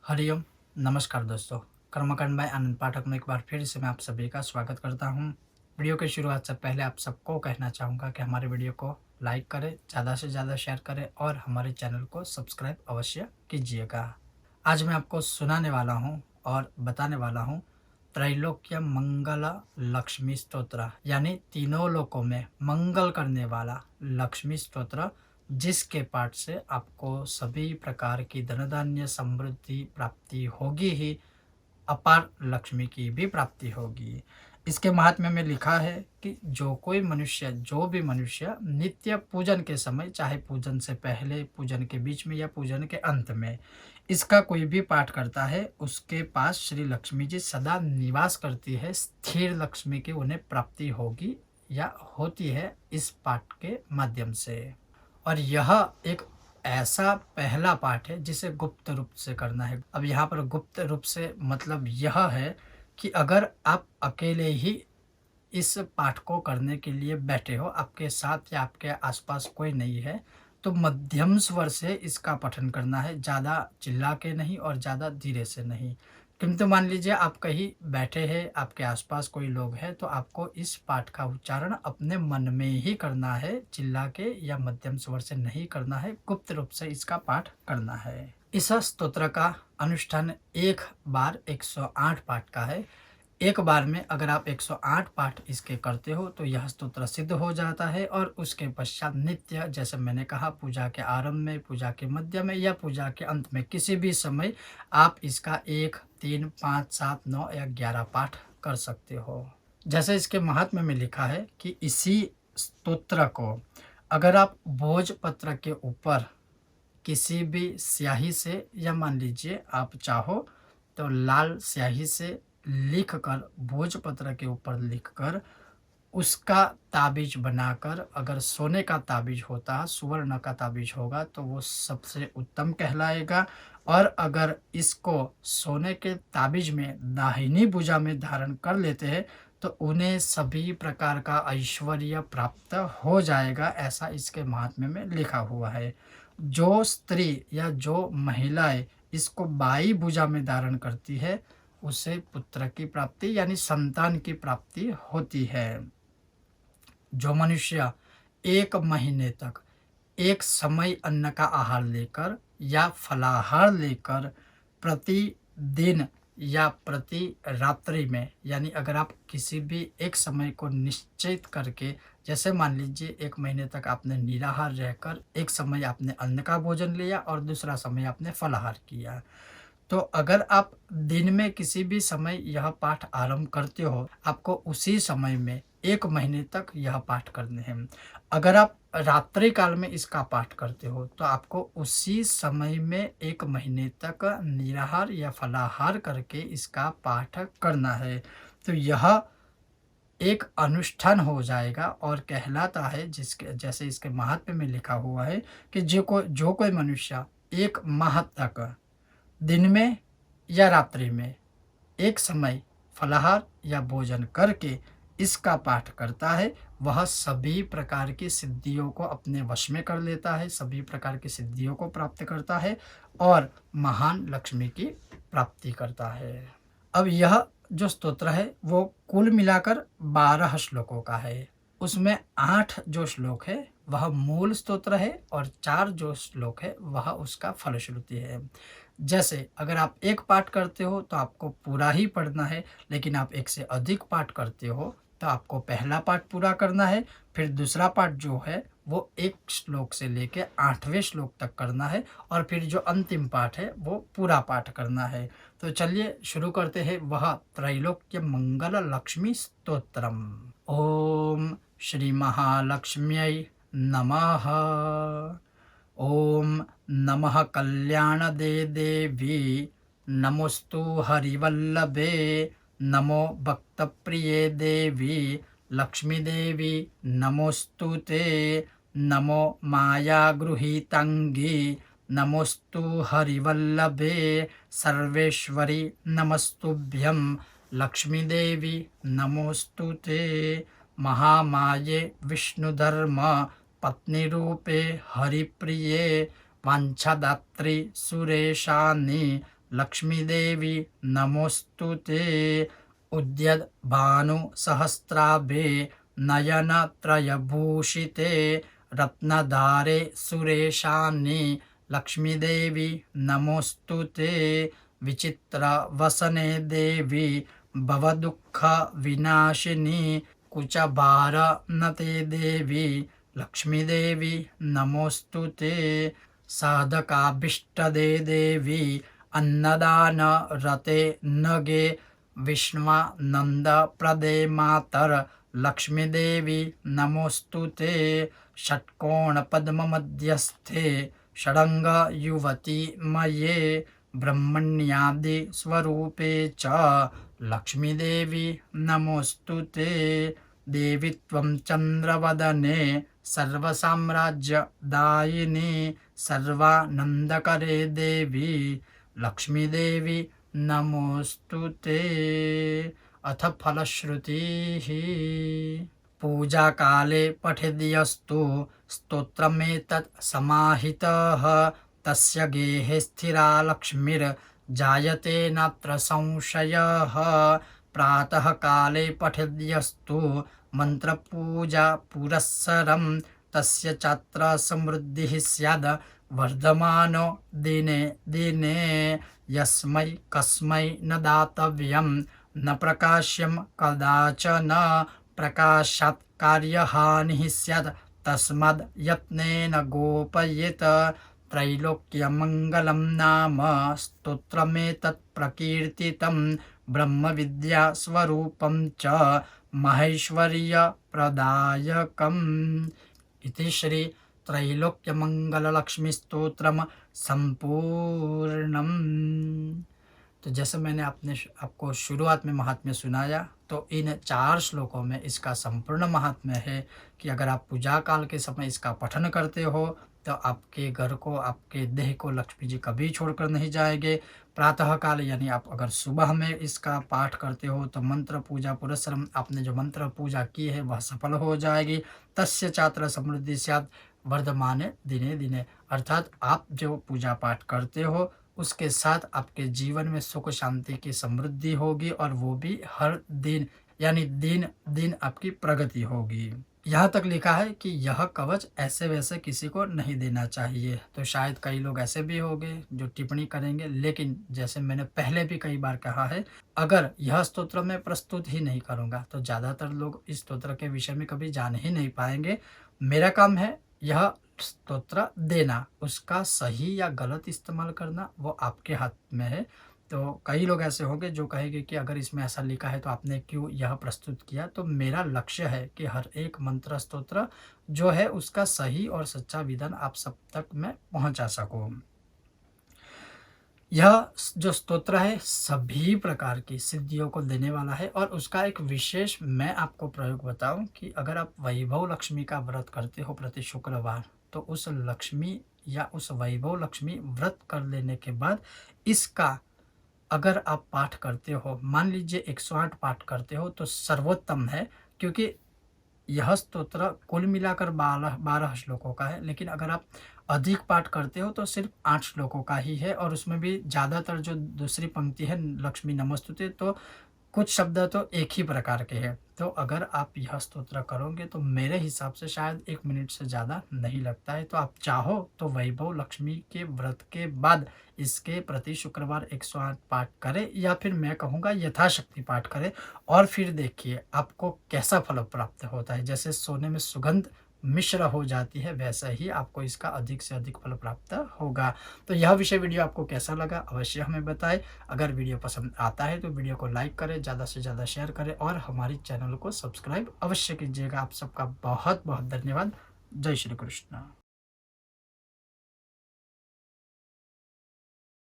हरिओम। नमस्कार दोस्तों। कर्मकांड बाय आनंद पाठक में एक बार फिर से मैं आप सभी का स्वागत करता हूं। वीडियो की शुरुआत से पहले आप सबको कहना चाहूँगा कि हमारे वीडियो को लाइक करें, ज़्यादा से ज़्यादा शेयर करें और हमारे चैनल को सब्सक्राइब अवश्य कीजिएगा। आज मैं आपको सुनाने वाला हूं और बताने वाला हूं त्रैलोक्य मंगल लक्ष्मी स्तोत्र, यानी तीनों लोकों में मंगल करने वाला लक्ष्मी स्तोत्र, जिसके पाठ से आपको सभी प्रकार की धन धान्य समृद्धि प्राप्ति होगी ही, अपार लक्ष्मी की भी प्राप्ति होगी। इसके महात्म्य में लिखा है कि जो भी मनुष्य नित्य पूजन के समय, चाहे पूजन से पहले, पूजन के बीच में या पूजन के अंत में, इसका कोई भी पाठ करता है, उसके पास श्री लक्ष्मी जी सदा निवास करती है। स्थिर लक्ष्मी की उन्हें प्राप्ति होगी या होती है इस पाठ के माध्यम से। और यह एक ऐसा पहला पाठ है जिसे गुप्त रूप से करना है। अब यहाँ पर गुप्त रूप से मतलब यह है कि अगर आप अकेले ही इस पाठ को करने के लिए बैठे हो, आपके साथ या आपके आसपास कोई नहीं है, तो मध्यम स्वर से इसका पठन करना है, ज़्यादा चिल्ला के नहीं और ज़्यादा धीरे से नहीं। किंतु मान लीजिए आप कहीं बैठे हैं, आपके आसपास कोई लोग हैं, तो आपको इस पाठ का उच्चारण अपने मन में ही करना है, चिल्ला के या मध्यम स्वर से नहीं करना है, गुप्त रूप से इसका पाठ करना है। इस स्तोत्र का अनुष्ठान एक बार 108 पाठ का है। एक बार में अगर आप 108 पाठ इसके करते हो तो यह स्तोत्र सिद्ध हो जाता है, और उसके पश्चात नित्य, जैसे मैंने कहा, पूजा के आरंभ में, पूजा के मध्य में या पूजा के अंत में, किसी भी समय आप इसका 1, 3, 5, 7, 9 या 11 पाठ कर सकते हो। जैसे इसके महात्म्य में लिखा है कि इसी स्तोत्र को अगर आप भोजपत्र के ऊपर किसी भी स्याही से, या मान लीजिए आप चाहो तो लाल स्याही से लिख कर, भोजपत्र के ऊपर लिखकर, उसका ताबीज बनाकर, अगर सोने का ताबीज होता है, सुवर्ण का ताबीज होगा तो वो सबसे उत्तम कहलाएगा। और अगर इसको सोने के ताबीज में दाहिनी भुजा में धारण कर लेते हैं तो उन्हें सभी प्रकार का ऐश्वर्य प्राप्त हो जाएगा, ऐसा इसके महात्म्य में लिखा हुआ है। जो स्त्री या जो महिलाएं इसको बाई भुजा में धारण करती है, उसे पुत्र की प्राप्ति यानी संतान की प्राप्ति होती है। जो मनुष्य 1 महीने तक एक समय अन्न का आहार लेकर या फलाहार लेकर प्रतिदिन या प्रति रात्रि में, यानी अगर आप किसी भी एक समय को निश्चित करके, जैसे मान लीजिए 1 महीने तक आपने निराहार रहकर एक समय आपने अन्न का भोजन लिया और दूसरा समय आपने फलाहार किया, तो अगर आप दिन में किसी भी समय यह पाठ आरंभ करते हो, आपको उसी समय में 1 महीने तक यह पाठ करने हैं। अगर आप रात्रि काल में इसका पाठ करते हो तो आपको उसी समय में 1 महीने तक निराहार या फलाहार करके इसका पाठ करना है। तो यह एक अनुष्ठान हो जाएगा और कहलाता है, जिसके जैसे इसके महात्म्य में लिखा हुआ है कि जो कोई मनुष्य 1 माह तक दिन में या रात्रि में एक समय फलाहार या भोजन करके इसका पाठ करता है, वह सभी प्रकार की सिद्धियों को अपने वश में कर लेता है, सभी प्रकार की सिद्धियों को प्राप्त करता है और महान लक्ष्मी की प्राप्ति करता है। अब यह जो स्तोत्र है वो कुल मिलाकर 12 श्लोकों का है। उसमें 8 जो श्लोक है वह मूल स्तोत्र है और 4 जो श्लोक है वह उसका फलश्रुति है। जैसे अगर आप एक पाठ करते हो तो आपको पूरा ही पढ़ना है, लेकिन आप एक से अधिक पाठ करते हो तो आपको पहला पाठ पूरा करना है, फिर दूसरा पाठ जो है वो 1 श्लोक से लेके 8वें श्लोक तक करना है, और फिर जो अंतिम पाठ है वो पूरा पाठ करना है। तो चलिए शुरू करते हैं वह त्रैलोक्य मंगल लक्ष्मी स्तोत्रम। ओम श्री महालक्ष्म्यै नमः। ओम नमः कल्याणदे देवी, नमोस्तु हरिवल्लभे, नमो भक्तप्रिये देवी लक्ष्मी देवी, नमोस्तु ते, नमो मायागृहीतांगी, नमोस्तु हरिवल्लभे, सर्वेश्वरी नमस्तुभ्यं, लक्ष्मी देवी नमोस्तु ते, महामाये विष्णुधर्म पत्नी रूपे हरिप्रिये, वाञ्छादात्री सुरेशानि लक्ष्मी देवी नमोस्तु ते। उद्यद् भानु सहस्राभे नयनत्रयभूषिते रत्नधारे सुरेशानि लक्ष्मी देवी नमोस्तु ते। विचित्रवसने देवी भवदुःख विनाशिनी कुचभारनते देवी लक्ष्मी देवी नमोस्तु ते। साधकाभीष्टदे देवी अन्नदान रते नगे विश्वानंदप्रदे मातर लक्ष्मी देवी नमोस्तु ते। षट्कोणपद्ममध्यस्थे षडंग युवती मये ब्रह्मण्यादि स्वरूपे च लक्ष्मी देवी नमोस्तु ते। देवी त्वं चंद्रवदने सर्वसाम्राज्यदायिनी सर्वानंदकरे देवी लक्ष्मी देवी नमोस्तु ते। अथ फलश्रुतिः। पूजा काले पठेद्यस्तु स्तोत्रमेतत् समाहितः तस्य गेहे स्थिरा लक्ष्मीर्जायते नात्र संशयः। प्रातः काले पठेद्यस्तु मंत्रपूजा पुरस्सरं तस्य छात्र समृद्धिः स्याद् वर्धमानो दिने दिने। यस्मै कस्मै न दातव्यं न प्रकाश्यं कदाचन प्रकाशात् कार्यहानिः स्यात् तस्माद् यत्नेन गोपयेत्। त्रैलोक्यमङ्गलं नाम स्तोत्रमेतत् प्रकीर्तितं ब्रह्मविद्यास्वरूपं च महेश्वर्यप्रदायकम्। इति श्री त्रैलोक्यमंगललक्ष्मी स्तोत्रम संपूर्णम। तो जैसे मैंने आपको शुरुआत में महात्म्य सुनाया, तो इन 4 श्लोकों में इसका संपूर्ण महात्म्य है कि अगर आप पूजा काल के समय इसका पठन करते हो तो आपके घर को, आपके देह को लक्ष्मी जी कभी छोड़कर नहीं जाएंगे। प्रातः काल यानी आप अगर सुबह में इसका पाठ करते हो तो मंत्र पूजा पुरस्सरम, आपने जो मंत्र पूजा की है वह सफल हो जाएगी। तस्य छात्र समृद्धि स्यात् वर्धमाने दिने दिने, अर्थात आप जो पूजा पाठ करते हो उसके साथ आपके जीवन में सुख शांति की समृद्धि होगी और वो भी हर दिन, यानी दिन दिन आपकी प्रगति होगी। यहाँ तक लिखा है कि यह कवच ऐसे वैसे किसी को नहीं देना चाहिए। तो शायद कई लोग ऐसे भी होंगे जो टिप्पणी करेंगे, लेकिन जैसे मैंने पहले भी कई बार कहा है, अगर यह स्तोत्र मैं प्रस्तुत ही नहीं करूँगा तो ज़्यादातर लोग इस स्तोत्र के विषय में कभी जान ही नहीं पाएंगे। मेरा काम है यह स्तोत्र देना, उसका सही या गलत इस्तेमाल करना वो आपके हाथ में है। तो कई लोग ऐसे होंगे जो कहेंगे कि अगर इसमें ऐसा लिखा है तो आपने क्यों यह प्रस्तुत किया। तो मेरा लक्ष्य है कि हर एक मंत्र स्तोत्र जो है उसका सही और सच्चा विधान आप सब तक मैं पहुंचा सकूं। यह जो स्तोत्र है सभी प्रकार की सिद्धियों को देने वाला है। और उसका एक विशेष मैं आपको प्रयोग बताऊं कि अगर आप वैभव लक्ष्मी का व्रत करते हो प्रति शुक्रवार, तो उस लक्ष्मी या उस वैभव लक्ष्मी व्रत कर लेने के बाद इसका अगर आप पाठ करते हो, मान लीजिए 108 पाठ करते हो तो सर्वोत्तम है, क्योंकि यह स्तोत्र कुल मिलाकर 12 श्लोकों का है। लेकिन अगर आप अधिक पाठ करते हो तो सिर्फ 8 श्लोकों का ही है, और उसमें भी ज़्यादातर जो दूसरी पंक्ति है लक्ष्मी नमोस्तुते, तो कुछ शब्द तो एक ही प्रकार के हैं। तो अगर आप यह स्तोत्र करोगे तो मेरे हिसाब से शायद 1 मिनट से ज़्यादा नहीं लगता है। तो आप चाहो तो वैभव लक्ष्मी के व्रत के बाद इसके प्रति शुक्रवार 108 पाठ करें, या फिर मैं कहूँगा यथाशक्ति पाठ करें, और फिर देखिए आपको कैसा फल प्राप्त होता है। जैसे सोने में सुगंध मिश्र हो जाती है, वैसा ही आपको इसका अधिक से अधिक फल प्राप्त होगा। तो यह विषय वीडियो आपको कैसा लगा अवश्य हमें बताएं। अगर वीडियो पसंद आता है तो वीडियो को लाइक करें, ज़्यादा से ज़्यादा शेयर करें और हमारे चैनल को सब्सक्राइब अवश्य कीजिएगा। आप सबका बहुत बहुत धन्यवाद। जय श्री कृष्ण।